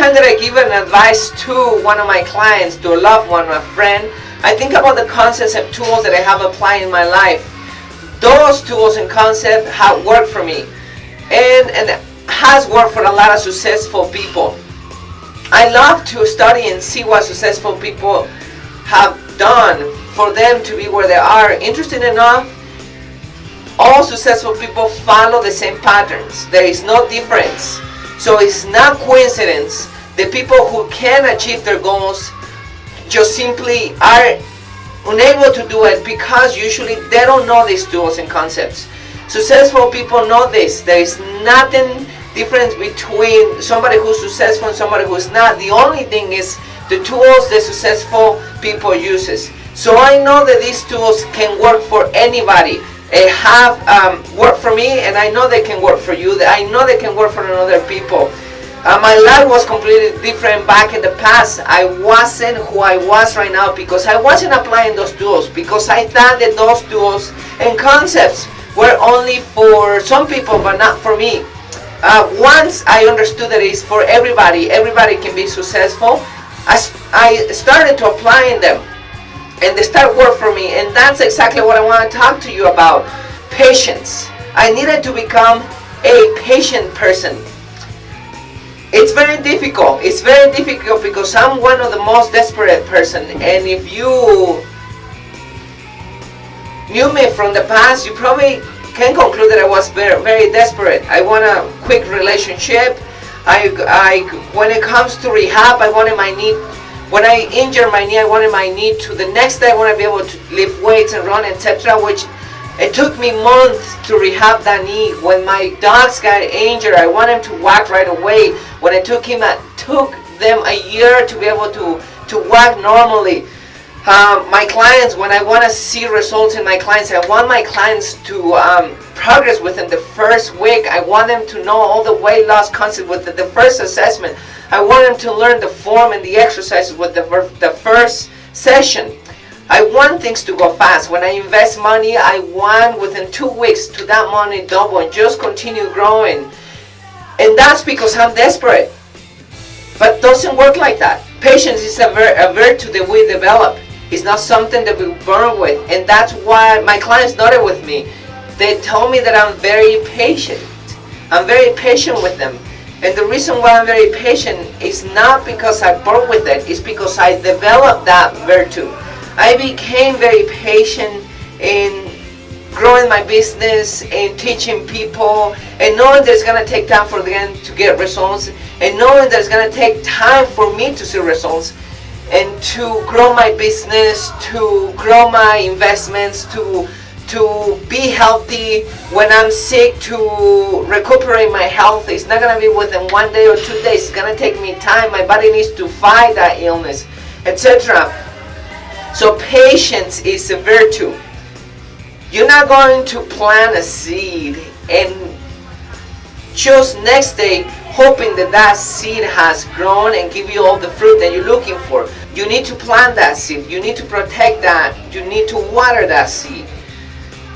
time that I give an advice to one of my clients, to a loved one, a friend, I think about the concepts and tools that I have applied in my life. Those tools and concepts have worked for me, and has worked for a lot of successful people. I love to study and see what successful people have done for them to be where they are. Interesting enough, all successful people follow the same patterns. There is no difference. So it's not coincidence. The people who can achieve their goals just simply are unable to do it because usually they don't know these tools and concepts. Successful people know this. There is nothing difference between somebody who's successful and somebody who's not. The only thing is the tools that successful people uses. So I know that these tools can work for anybody. They have worked for me, and I know they can work for you. I know they can work for other people. My life was completely different back in the past. I wasn't who I was right now because I wasn't applying those tools, because I thought that those tools and concepts were only for some people but not for me. Once I understood that it's for everybody can be successful, I started to applying them, and they start work for me. And that's exactly what I want to talk to you about. Patience. I needed to become a patient person. It's very difficult. It's very difficult because I'm one of the most desperate person. And if you knew me from the past, you probably can conclude that I was very, very desperate. I want a quick relationship. When it comes to rehab, I wanted my knee. When I injured my knee, I wanted my knee to the next day. I want to be able to lift weights and run, etc. Which it took me months to rehab that knee. When my dogs got injured, I wanted him to walk right away. When it took them a year to be able to walk normally. My clients, when I want to see results in my clients, I want my clients to progress within the first week. I want them to know all the weight loss concept with the first assessment. I want them to learn the form and the exercises with the first session. I want things to go fast. When I invest money, I want within 2 weeks to that money double and just continue growing. And that's because I'm desperate. But it doesn't work like that. Patience is a virtue that we develop. It's not something that we burn with. And that's why my clients noted with me. They told me that I'm very patient. I'm very patient with them. And the reason why I'm very patient is not because I burn with it. It's because I developed that virtue. I became very patient in growing my business and teaching people, and knowing that it's going to take time for them to get results, and knowing that it's going to take time for me to see results, and to grow my business, to grow my investments, to be healthy. When I'm sick, to recuperate my health. It's not going to be within 1 day or 2 days. It's going to take me time. My body needs to fight that illness, etc. So patience is a virtue. You're not going to plant a seed and just next day hoping that that seed has grown and give you all the fruit that you're looking for. You need to plant that seed. You need to protect that. You need to water that seed.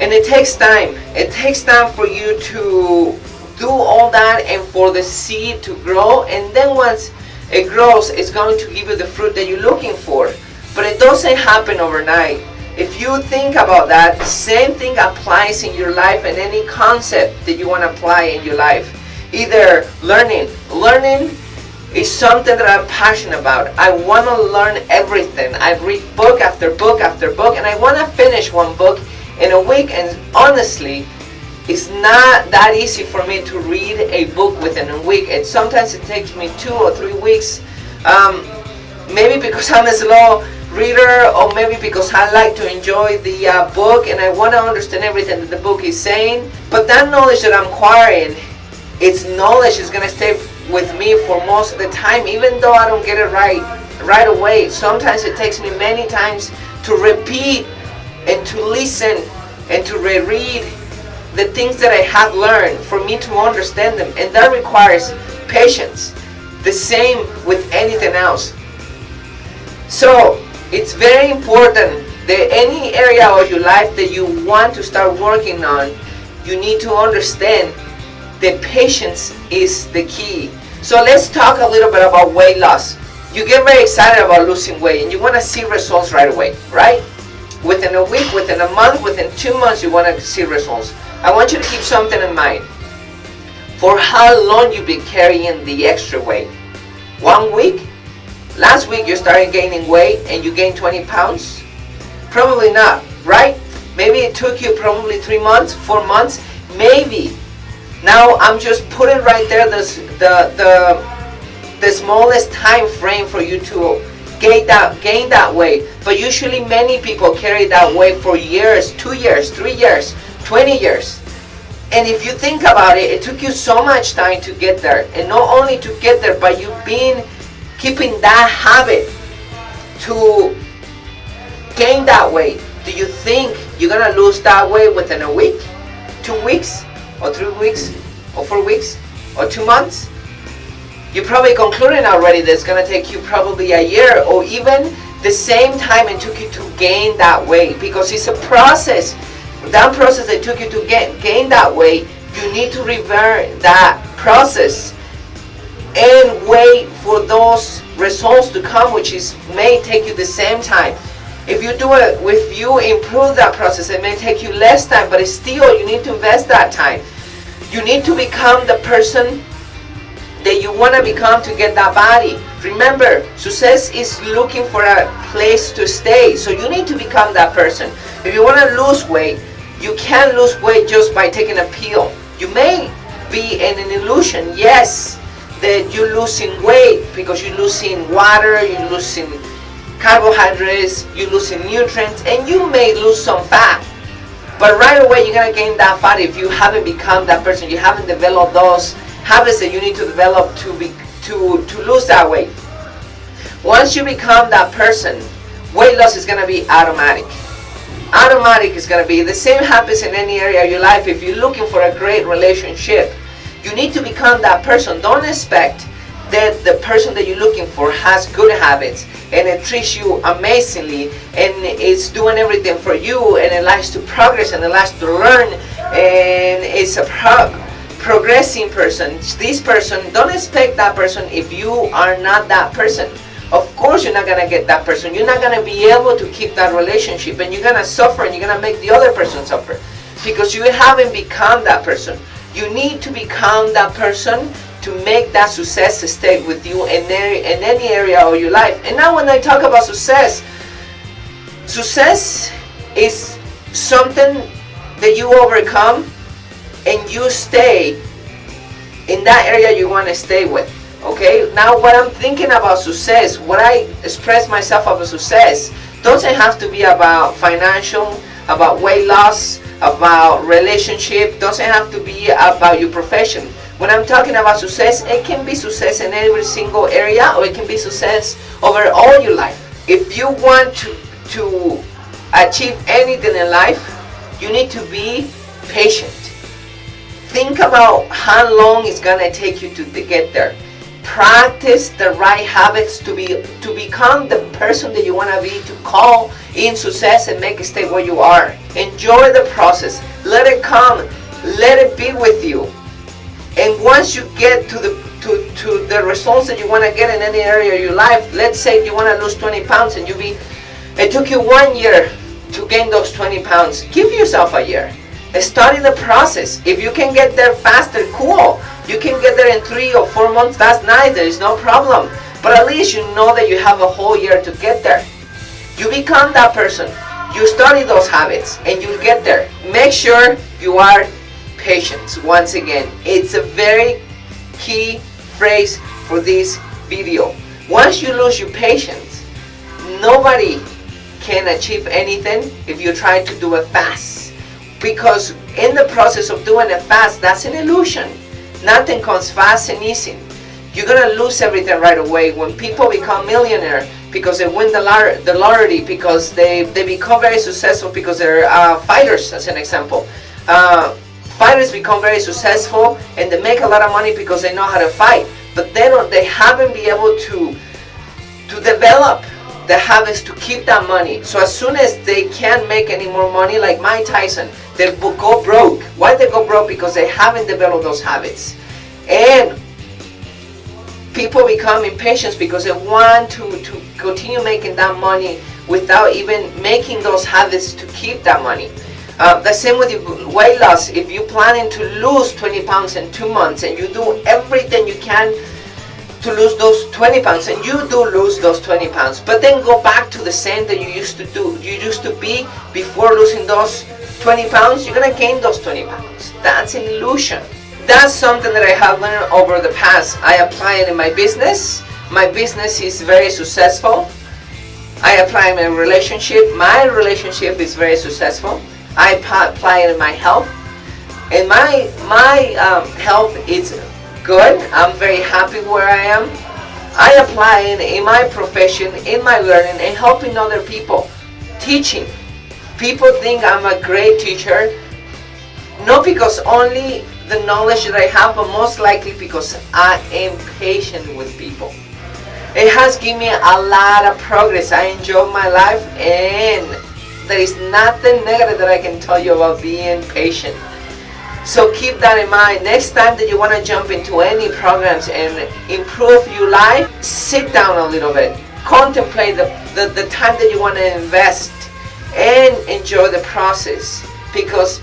And it takes time. It takes time for you to do all that and for the seed to grow. And then once it grows, it's going to give you the fruit that you're looking for. But it doesn't happen overnight. If you think about that, the same thing applies in your life and any concept that you want to apply in your life. Either learning. Learning is something that I'm passionate about. I want to learn everything. I read book after book after book, and I want to finish one book in a week. And honestly, it's not that easy for me to read a book within a week. And sometimes it takes me 2 or 3 weeks. Maybe because I'm a slow reader, or maybe because I like to enjoy the book and I want to understand everything that the book is saying. But that knowledge that I'm acquiring, its knowledge is going to stay with me for most of the time, even though I don't get it right away. Sometimes it takes me many times to repeat and to listen and to reread the things that I have learned for me to understand them. And that requires patience. The same with anything else. So it's very important that any area of your life that you want to start working on, you need to understand that patience is the key. So let's talk a little bit about weight loss. You get very excited about losing weight and you want to see results right away, right? Within a week, within a month, within 2 months, you want to see results. I want you to keep something in mind. For how long you've been carrying the extra weight? 1 week? Last week you started gaining weight and you gained 20 pounds? Probably not, right? Maybe it took you probably 3 months, 4 months, maybe. Now I'm just putting right there the smallest time frame for you to gain that weight. But usually many people carry that weight for years, 2 years, 3 years, 20 years. And if you think about it, it took you so much time to get there. And not only to get there, but you've been keeping that habit to gain that weight. Do you think you're going to lose that weight within a week, 2 weeks, or 3 weeks, or 4 weeks, or 2 months? You're probably concluding already that it's going to take you probably a year or even the same time it took you to gain that weight, because it's a process. That process that took you to gain that weight, you need to revert that process and wait for those results to come, which may take you the same time. If you do it, if you improve that process, it may take you less time, but still you need to invest that time. You need to become the person that you want to become to get that body. Remember, success is looking for a place to stay, so you need to become that person. If you want to lose weight, you can't lose weight just by taking a pill. You may be in an illusion, yes, that you're losing weight because you're losing water, you're losing carbohydrates, you're losing nutrients, and you may lose some fat. But right away you're going to gain that fat if you haven't become that person. You haven't developed those habits that you need to develop to lose that weight. Once you become that person, weight loss is going to be automatic. Automatic is going to be the same happens in any area of your life. If you're looking for a great relationship, you need to become that person. Don't expect that the person that you're looking for has good habits and it treats you amazingly and it's doing everything for you and it likes to progress and it likes to learn and it's a progressing person. This person, don't expect that person if you are not that person. Of course you're not going to get that person. You're not going to be able to keep that relationship and you're going to suffer and you're going to make the other person suffer because you haven't become that person. You need to become that person to make that success stay with you in any area of your life. And now when I talk about success, success is something that you overcome and you stay in that area you want to stay with. Okay, now what I'm thinking about success, what I express myself about success, doesn't have to be about financial, about weight loss, about relationship, doesn't have to be about your profession. When I'm talking about success, it can be success in every single area or it can be success over all your life. If you want to achieve anything in life, you need to be patient. Think about how long it's going to take you to get there. Practice the right habits to become the person that you want to be, to call in success and make it stay where you are. Enjoy the process. Let it come. Let it be with you. And once you get to the results that you want to get in any area of your life, let's say you want to lose 20 pounds and it took you 1 year to gain those 20 pounds. Give yourself a year. Start in the process. If you can get there faster, cool. You can get there in 3 or 4 months, that's nice, there is no problem. But at least you know that you have a whole year to get there. You become that person. You study those habits and you get there. Make sure you are patient. Once again, it's a very key phrase for this video. Once you lose your patience, nobody can achieve anything if you try to do it fast. Because in the process of doing it fast, that's an illusion. Nothing comes fast and easy. You're going to lose everything right away. When people become millionaire because they win the lottery, because they become very successful because they're fighters, as an example. Fighters become very successful and they make a lot of money because they know how to fight. But they haven't been able to develop the habits to keep that money. So as soon as they can't make any more money, like Mike Tyson, they go broke. Why they go broke? Because they haven't developed those habits. And People become impatient because they want to continue making that money without even making those habits to keep that money. The same with your weight loss. If you're planning to lose 20 pounds in 2 months and you do everything you can to lose those 20 pounds, and you do lose those 20 pounds, but then go back to the same that you used to be before losing those 20 pounds, you're gonna gain those 20 pounds. That's an illusion. That's something that I have learned over the past. I apply it in my business. My business is very successful. I apply it in my relationship. My relationship is very successful. I apply it in my health. And my health is good. I'm very happy where I am. I apply it in my profession, in my learning, and helping other people. Teaching. People think I'm a great teacher, not because only the knowledge that I have, but most likely because I am patient with people. It has given me a lot of progress. I enjoy my life, and there is nothing negative that I can tell you about being patient. So keep that in mind. Next time that you want to jump into any programs and improve your life, sit down a little bit. Contemplate the time that you want to invest and enjoy the process, because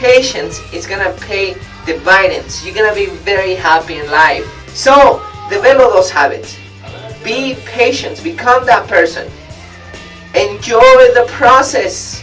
patience is going to pay dividends. You're going to be very happy in life. So develop those habits. Be patient. Become that person. Enjoy the process.